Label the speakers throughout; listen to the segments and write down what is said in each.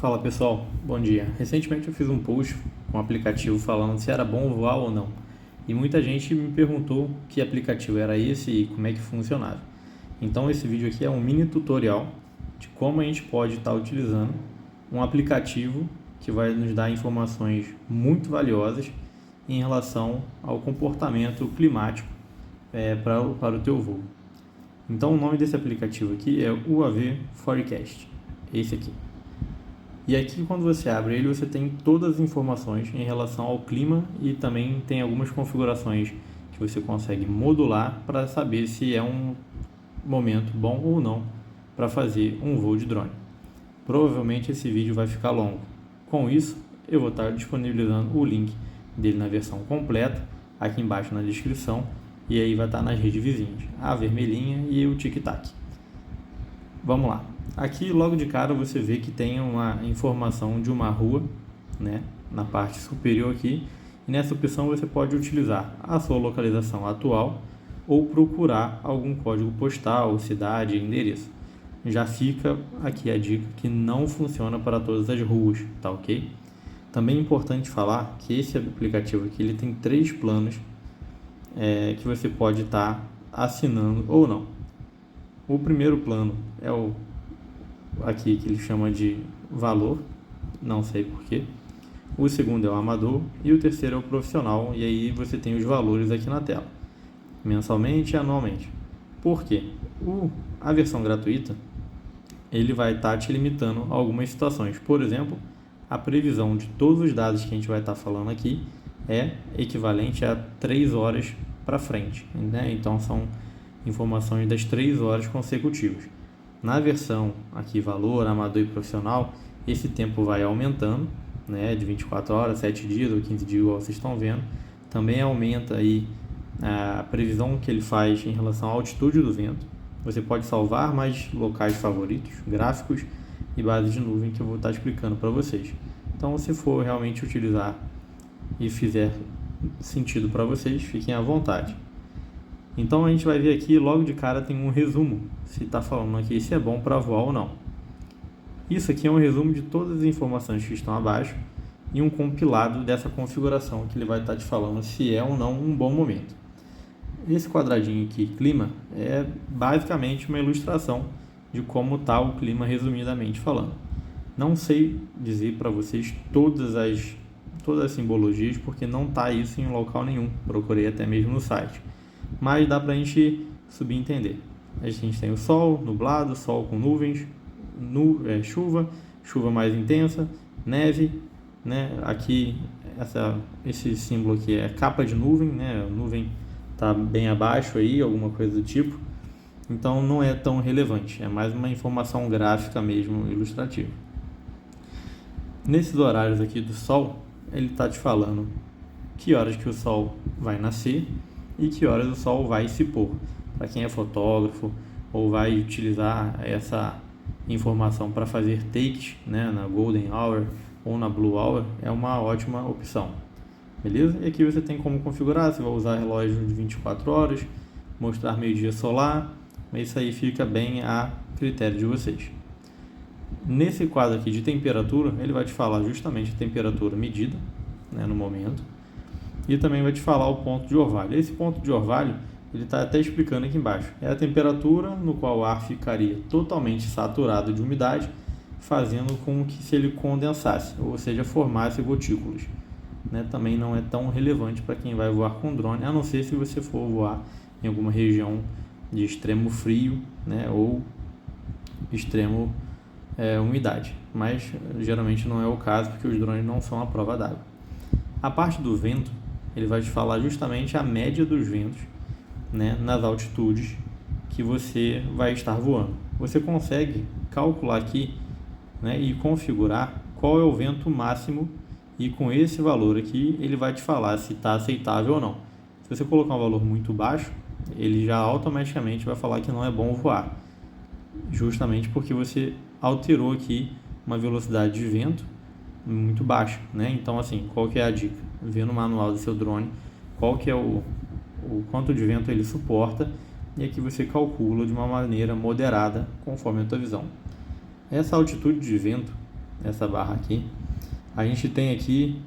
Speaker 1: Fala pessoal, bom dia. Recentemente eu fiz um post com um aplicativo falando se era bom voar ou não. E muita gente me perguntou que aplicativo era esse e como é que funcionava. Então esse vídeo aqui é um mini tutorial de como a gente pode estar utilizando um aplicativo que vai nos dar informações muito valiosas em relação ao comportamento climático para o teu voo. Então o nome desse aplicativo aqui é o UAV Forecast, esse aqui. E aqui quando você abre ele, você tem todas as informações em relação ao clima e também tem algumas configurações que você consegue modular para saber se é um momento bom ou não para fazer um voo de drone. Provavelmente esse vídeo vai ficar longo. Com isso, eu vou estar disponibilizando o link dele na versão completa aqui embaixo na descrição e aí vai estar nas redes vizinhas, a vermelhinha e o tic-tac. Vamos lá. Aqui logo de cara você vê que tem uma informação de uma rua, né, na parte superior aqui, e nessa opção você pode utilizar a sua localização atual ou procurar algum código postal, cidade, endereço. Já fica aqui a dica que não funciona para todas as ruas, tá ok? Também é importante falar que esse aplicativo aqui ele tem 3 planos que você pode estar assinando ou não. O primeiro plano é o aqui que ele chama de valor, não sei porquê. O segundo é o amador e o terceiro é o profissional, e aí você tem os valores aqui na tela, mensalmente e anualmente. Por quê? A versão gratuita ele vai estar te limitando a algumas situações. Por exemplo, a previsão de todos os dados que a gente vai estar falando aqui é equivalente a 3 horas para frente, né? Então são informações das 3 horas consecutivas. Na versão aqui valor, amador e profissional, esse tempo vai aumentando, né, de 24 horas, 7 dias ou 15 dias, igual vocês estão vendo. Também aumenta aí a previsão que ele faz em relação à altitude do vento. Você pode salvar mais locais favoritos, gráficos e bases de nuvem que eu vou estar explicando para vocês. Então, se for realmente utilizar e fizer sentido para vocês, fiquem à vontade. Então a gente vai ver aqui, logo de cara tem um resumo, se está falando aqui se é bom para voar ou não. Isso aqui é um resumo de todas as informações que estão abaixo e um compilado dessa configuração que ele vai estar te falando se é ou não um bom momento. Esse quadradinho aqui, clima, é basicamente uma ilustração de como está o clima resumidamente falando. Não sei dizer para vocês todas as simbologias porque não está isso em local nenhum, procurei até mesmo no site. Mas dá para a gente subentender. A gente tem o sol, nublado, sol com nuvens, chuva mais intensa, neve, né? Aqui esse símbolo aqui é capa de nuvem, né? A nuvem está bem abaixo aí, alguma coisa do tipo. Então não é tão relevante, é mais uma informação gráfica mesmo, ilustrativa. Nesses horários aqui do sol, ele está te falando que horas que o sol vai nascer e que horas o sol vai se pôr. Para quem é fotógrafo ou vai utilizar essa informação para fazer takes, né, na Golden Hour ou na Blue Hour, é uma ótima opção. Beleza? E aqui você tem como configurar, você vai usar relógio de 24 horas, mostrar meio-dia solar, mas isso aí fica bem a critério de vocês. Nesse quadro aqui de temperatura, ele vai te falar justamente a temperatura medida, né, no momento. E também vai te falar o ponto de orvalho. Esse ponto de orvalho, ele está até explicando aqui embaixo. É a temperatura no qual o ar ficaria totalmente saturado de umidade, fazendo com que se ele condensasse, ou seja, formasse gotículas. Né? Também não é tão relevante para quem vai voar com drone, a não ser se você for voar em alguma região de extremo frio, né, ou extremo umidade. Mas geralmente não é o caso, porque os drones não são à prova d'água. A parte do vento, ele vai te falar justamente a média dos ventos, né, nas altitudes que você vai estar voando. Você consegue calcular aqui, né, e configurar qual é o vento máximo e com esse valor aqui ele vai te falar se está aceitável ou não. Se você colocar um valor muito baixo, ele já automaticamente vai falar que não é bom voar, justamente porque você alterou aqui uma velocidade de vento muito baixa, né? Então assim, qual que é a dica? Vê no manual do seu drone qual que é o quanto de vento ele suporta e aqui você calcula de uma maneira moderada conforme a tua visão. Essa altitude de vento essa barra aqui, a gente tem aqui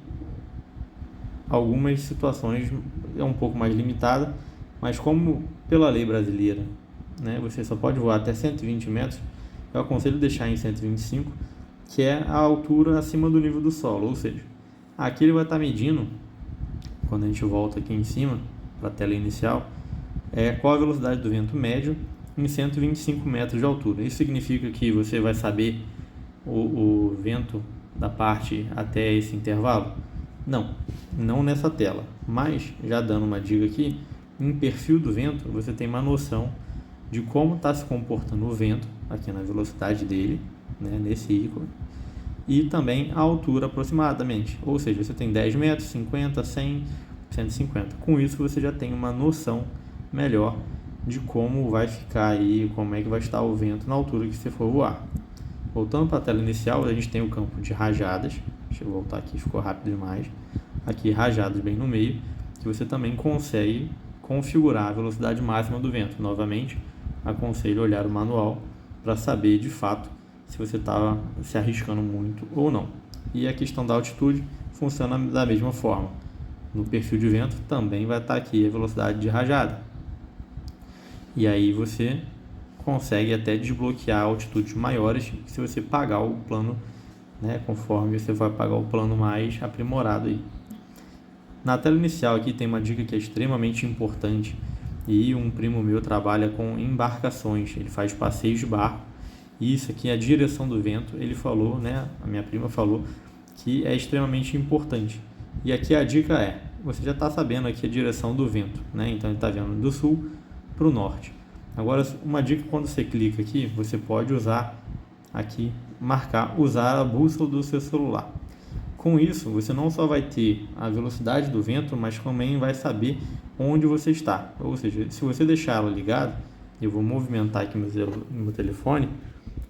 Speaker 1: algumas situações um pouco mais limitadas, mas como pela lei brasileira, né, você só pode voar até 120 metros, eu aconselho deixar em 125, que é a altura acima do nível do solo, ou seja, aqui ele vai estar medindo, quando a gente volta aqui em cima, para a tela inicial, qual a velocidade do vento médio em 125 metros de altura. Isso significa que você vai saber o vento da parte até esse intervalo? Não nessa tela, mas já dando uma dica aqui, em perfil do vento você tem uma noção de como está se comportando o vento aqui na velocidade dele, né, nesse ícone, e também a altura aproximadamente, ou seja, você tem 10 metros, 50, 100, 150. Com isso você já tem uma noção melhor de como vai ficar aí, como é que vai estar o vento na altura que você for voar. Voltando para a tela inicial, a gente tem o campo de rajadas. Deixa eu voltar aqui, ficou rápido demais. Aqui, rajadas bem no meio, que você também consegue configurar a velocidade máxima do vento. Novamente, aconselho olhar o manual para saber de fato se você está se arriscando muito ou não. E a questão da altitude funciona da mesma forma. No perfil de vento também vai estar aqui a velocidade de rajada. E aí você consegue até desbloquear altitudes maiores se você pagar o plano, né, conforme você vai pagar o plano mais aprimorado aí. Na tela inicial aqui tem uma dica que é extremamente importante, e um primo meu trabalha com embarcações, ele faz passeios de barco, e isso aqui é a direção do vento. Ele falou, né, a minha prima falou que é extremamente importante. E aqui a dica você já está sabendo aqui a direção do vento, né? Então ele está vendo do sul para o norte. Agora, uma dica: quando você clica aqui, você pode usar aqui, usar a bússola do seu celular. Com isso, você não só vai ter a velocidade do vento, mas também vai saber onde você está. Ou seja, se você deixar ela ligada, eu vou movimentar aqui meu telefone,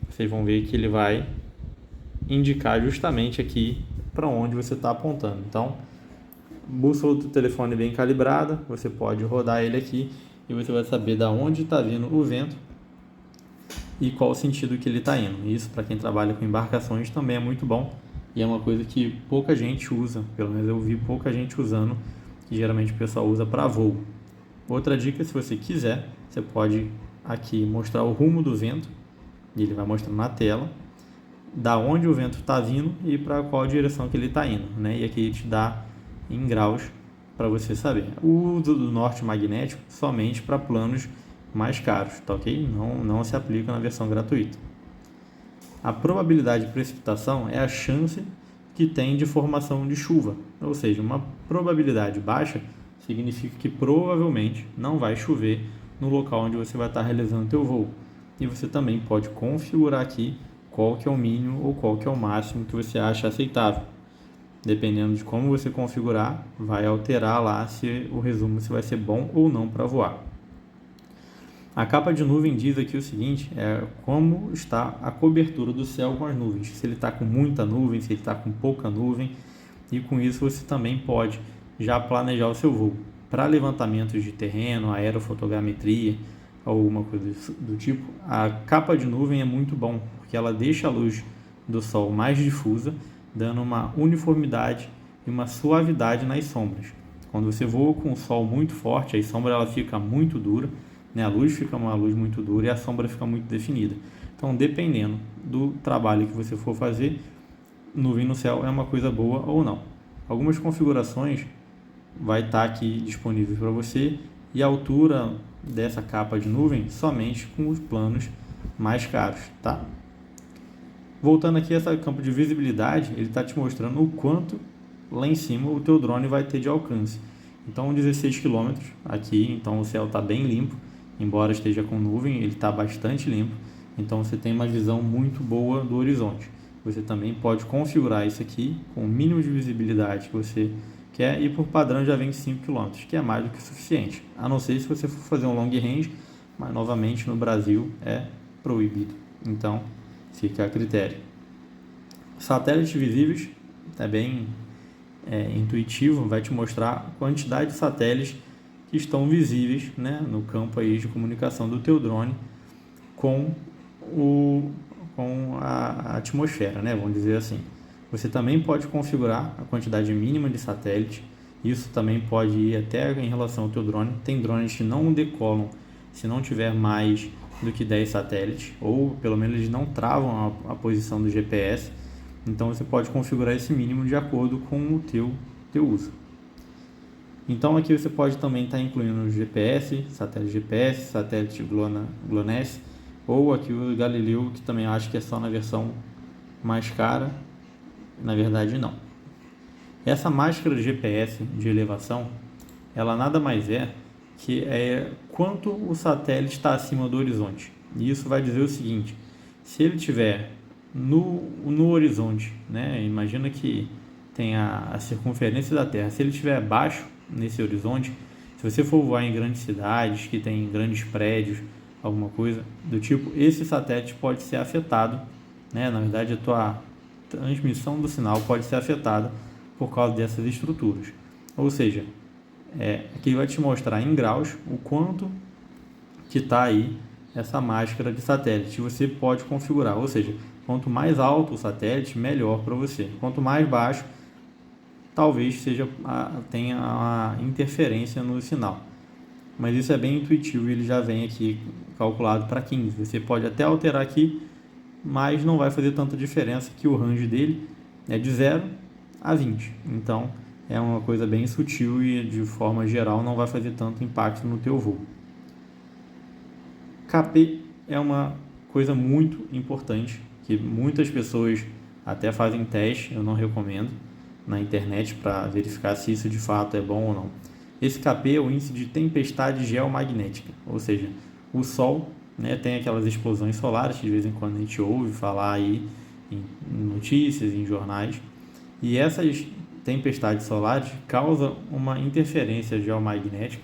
Speaker 1: vocês vão ver que ele vai indicar justamente aqui para onde você está apontando. Então, bússola do telefone bem calibrada, você pode rodar ele aqui e você vai saber da onde está vindo o vento e qual o sentido que ele está indo. Isso, para quem trabalha com embarcações, também é muito bom, e é uma coisa que pouca gente usa, pelo menos eu vi pouca gente usando, que geralmente o pessoal usa para voo. Outra dica: se você quiser, você pode aqui mostrar o rumo do vento, e ele vai mostrar na tela da onde o vento está vindo e para qual direção que ele está indo, né? E aqui ele te dá em graus para você saber. O uso do norte magnético somente para planos mais caros, tá ok? Não se aplica na versão gratuita. A probabilidade de precipitação é a chance que tem de formação de chuva, ou seja, uma probabilidade baixa significa que provavelmente não vai chover no local onde você vai estar realizando o teu voo. E você também pode configurar aqui qual que é o mínimo ou qual que é o máximo que você acha aceitável. Dependendo de como você configurar, vai alterar lá se o resumo se vai ser bom ou não para voar. A capa de nuvem diz aqui o seguinte: como está a cobertura do céu com as nuvens. Se ele está com muita nuvem, se ele está com pouca nuvem. E com isso você também pode já planejar o seu voo. Para levantamentos de terreno, aerofotogrametria, alguma coisa do tipo, a capa de nuvem é muito bom, porque ela deixa a luz do sol mais difusa, dando uma uniformidade e uma suavidade nas sombras. Quando você voa com o sol muito forte, a sombra ela fica muito dura, né? A luz fica uma luz muito dura e a sombra fica muito definida. Então, dependendo do trabalho que você for fazer, nuvem no céu é uma coisa boa ou não. Algumas configurações vai estar aqui disponível para você, e a altura dessa capa de nuvem somente com os planos mais caros, tá? Voltando aqui a esse campo de visibilidade, ele está te mostrando o quanto lá em cima o teu drone vai ter de alcance. Então 16 km aqui, então o céu está bem limpo, embora esteja com nuvem, ele está bastante limpo, então você tem uma visão muito boa do horizonte. Você também pode configurar isso aqui com o mínimo de visibilidade que você quer, e por padrão já vem 5 km, que é mais do que o suficiente, a não ser se você for fazer um long range, mas novamente no Brasil é proibido, então fica a critério. Satélites visíveis é bem intuitivo, vai te mostrar a quantidade de satélites que estão visíveis, né, no campo aí de comunicação do teu drone com com a atmosfera, né? Vamos dizer assim. Você também pode configurar a quantidade mínima de satélites. Isso também pode ir até em relação ao teu drone. Tem drones que não decolam se não tiver mais do que 10 satélites, ou pelo menos eles não travam a posição do GPS. Então você pode configurar esse mínimo de acordo com o teu uso. Então aqui você pode também estar incluindo o GPS, satélite GLONASS, ou aqui o Galileu, que também acho que é só na versão mais cara. Na verdade não. Essa máscara de GPS de elevação, ela nada mais é que quanto o satélite está acima do horizonte. E isso vai dizer o seguinte: se ele estiver no horizonte, né? Imagina que tem a circunferência da Terra. Se ele estiver abaixo nesse horizonte, se você for voar em grandes cidades que tem grandes prédios, alguma coisa do tipo, esse satélite pode ser afetado, né? Na verdade, a tua transmissão do sinal pode ser afetada por causa dessas estruturas. Ou seja, aqui vai te mostrar em graus o quanto que está aí essa máscara de satélite. Você pode configurar, ou seja, quanto mais alto o satélite, melhor para você. Quanto mais baixo, talvez tenha uma interferência no sinal. Mas isso é bem intuitivo e ele já vem aqui calculado para 15. Você pode até alterar aqui, mas não vai fazer tanta diferença, que o range dele é de 0 a 20. Então é uma coisa bem sutil e de forma geral não vai fazer tanto impacto no teu voo. KP é uma coisa muito importante, que muitas pessoas até fazem teste, eu não recomendo, na internet para verificar se isso de fato é bom ou não. Esse KP é o índice de tempestade geomagnética, ou seja, o Sol, né, tem aquelas explosões solares que de vez em quando a gente ouve falar aí em notícias, em jornais, e essas tempestades solares causam uma interferência geomagnética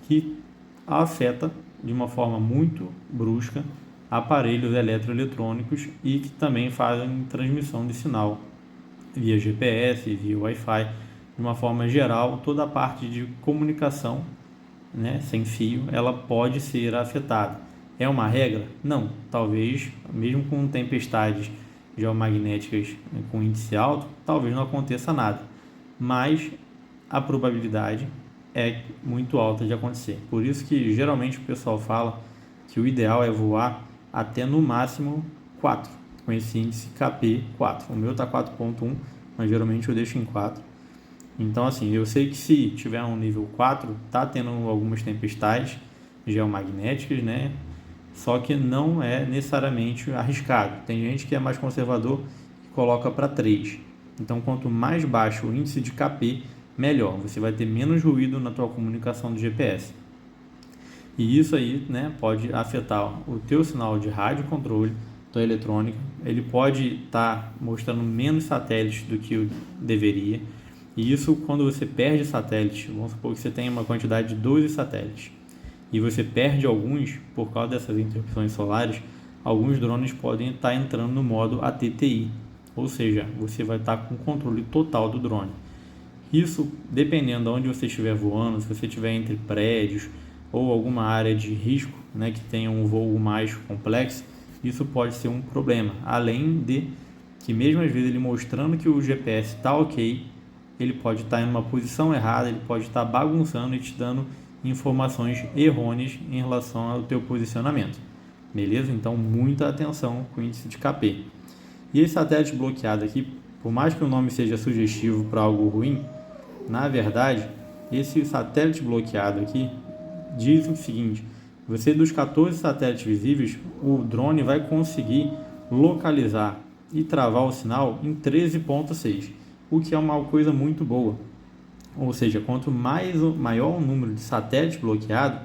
Speaker 1: que afeta de uma forma muito brusca aparelhos eletroeletrônicos e que também fazem transmissão de sinal via GPS, via Wi-Fi. De uma forma geral, toda a parte de comunicação, né, sem fio, ela pode ser afetada. É uma regra? Não. Talvez, mesmo com tempestades geomagnéticas com índice alto, talvez não aconteça nada. Mas a probabilidade é muito alta de acontecer. Por isso que geralmente o pessoal fala que o ideal é voar até no máximo 4, com esse índice KP4. O meu está 4.1, mas geralmente eu deixo em 4. Então assim, eu sei que se tiver um nível 4, tá tendo algumas tempestades geomagnéticas, né? Só que não é necessariamente arriscado. Tem gente que é mais conservador e coloca para 3. Então quanto mais baixo o índice de KP, melhor. Você vai ter menos ruído na tua comunicação do GPS. E isso aí, né, pode afetar o teu sinal de rádio controle, tua eletrônica. Ele pode estar mostrando menos satélites do que deveria. E isso, quando você perde satélite, vamos supor que você tem uma quantidade de 12 satélites e você perde alguns por causa dessas interrupções solares, alguns drones podem estar entrando no modo ATTI, ou seja, você vai estar com o controle total do drone. Isso, dependendo de onde você estiver voando, se você estiver entre prédios ou alguma área de risco, né, que tenha um voo mais complexo, isso pode ser um problema. Além de que mesmo às vezes ele mostrando que o GPS está ok, ele pode estar em uma posição errada, ele pode estar bagunçando e te dando informações errôneas em relação ao teu posicionamento. Beleza? Então muita atenção com o índice de KP. E esse satélite bloqueado aqui, por mais que o nome seja sugestivo para algo ruim, na verdade, esse satélite bloqueado aqui diz o seguinte: você, dos 14 satélites visíveis, o drone vai conseguir localizar e travar o sinal em 13.6, o que é uma coisa muito boa. Ou seja, quanto maior o número de satélites bloqueado,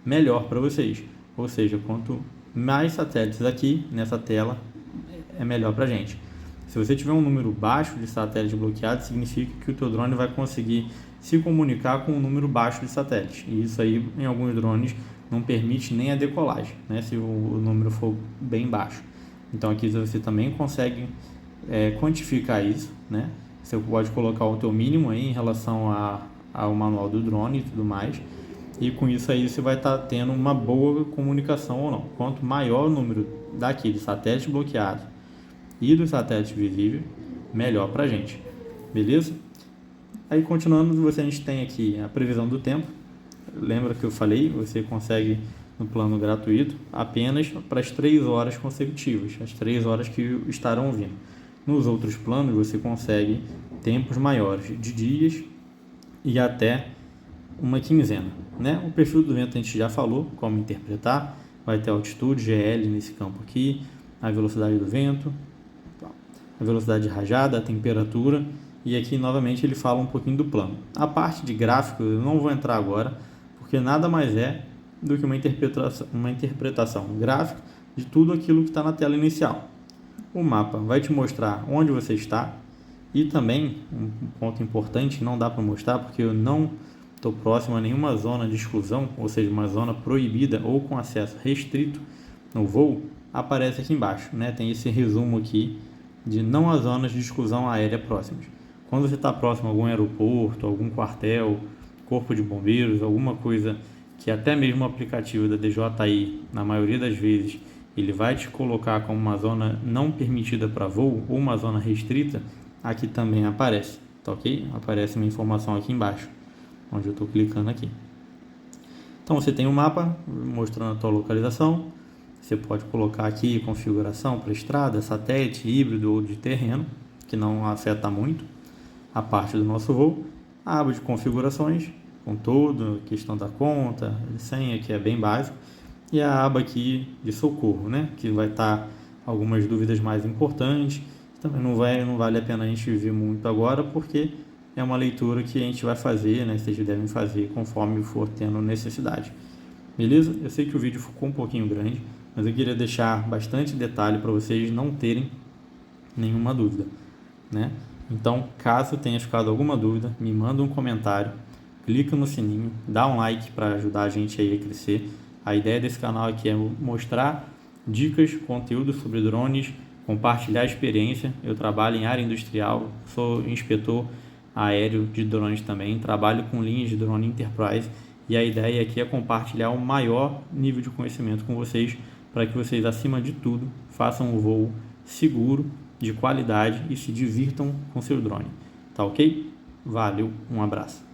Speaker 1: melhor para vocês. Ou seja, quanto mais satélites aqui nessa tela, é melhor para a gente. Se você tiver um número baixo de satélites bloqueados, significa que o teu drone vai conseguir se comunicar com um número baixo de satélites. E isso aí, em alguns drones, não permite nem a decolagem, né, se o número for bem baixo. Então aqui você também consegue quantificar isso, né? Você pode colocar o teu mínimo aí em relação ao manual do drone e tudo mais. e com isso aí você vai estar tendo uma boa comunicação ou não. Quanto maior o número daqueles satélites bloqueados e dos satélites visíveis, melhor para a gente, beleza? Aí continuando, a gente tem aqui a previsão do tempo. Lembra que eu falei, você consegue no plano gratuito apenas para as 3 horas consecutivas, as 3 horas que estarão vindo. Nos outros planos você consegue tempos maiores de dias e até uma quinzena, né? O perfil do vento a gente já falou como interpretar, vai ter altitude, GL nesse campo aqui, a velocidade do vento, a velocidade de rajada, a temperatura, e aqui novamente ele fala um pouquinho do plano. A parte de gráfico eu não vou entrar agora, porque nada mais é do que uma interpretação gráfica de tudo aquilo que está na tela inicial. O mapa vai te mostrar onde você está e também, um ponto importante, não dá para mostrar porque eu não estou próximo a nenhuma zona de exclusão, ou seja, uma zona proibida ou com acesso restrito no voo, aparece aqui embaixo, né? Tem esse resumo aqui de não as zonas de exclusão aérea próximas. Quando você está próximo a algum aeroporto, algum quartel, corpo de bombeiros, alguma coisa que até mesmo o aplicativo da DJI, na maioria das vezes, ele vai te colocar como uma zona não permitida para voo ou uma zona restrita, aqui também aparece, tá ok? Aparece uma informação aqui embaixo, onde eu estou clicando aqui. Então você tem um mapa mostrando a tua localização, você pode colocar aqui configuração para estrada, satélite, híbrido ou de terreno, que não afeta muito a parte do nosso voo. A aba de configurações, com tudo, questão da conta, senha, que é bem básico, e a aba aqui de socorro, né, que vai estar algumas dúvidas mais importantes. Também não vale a pena a gente ver muito agora, porque é uma leitura que a gente vai fazer, né, vocês devem fazer conforme for tendo necessidade. Beleza? Eu sei que o vídeo ficou um pouquinho grande, mas eu queria deixar bastante detalhe para vocês não terem nenhuma dúvida, né? Então, caso tenha ficado alguma dúvida, me manda um comentário, clica no sininho, dá um like para ajudar a gente aí a crescer. A ideia desse canal aqui é mostrar dicas, conteúdo sobre drones, compartilhar experiência. Eu trabalho em área industrial, sou inspetor aéreo de drones também, trabalho com linhas de drone Enterprise e a ideia aqui é compartilhar o maior nível de conhecimento com vocês para que vocês, acima de tudo, façam um voo seguro, de qualidade e se divirtam com seu drone. Tá ok? Valeu, um abraço.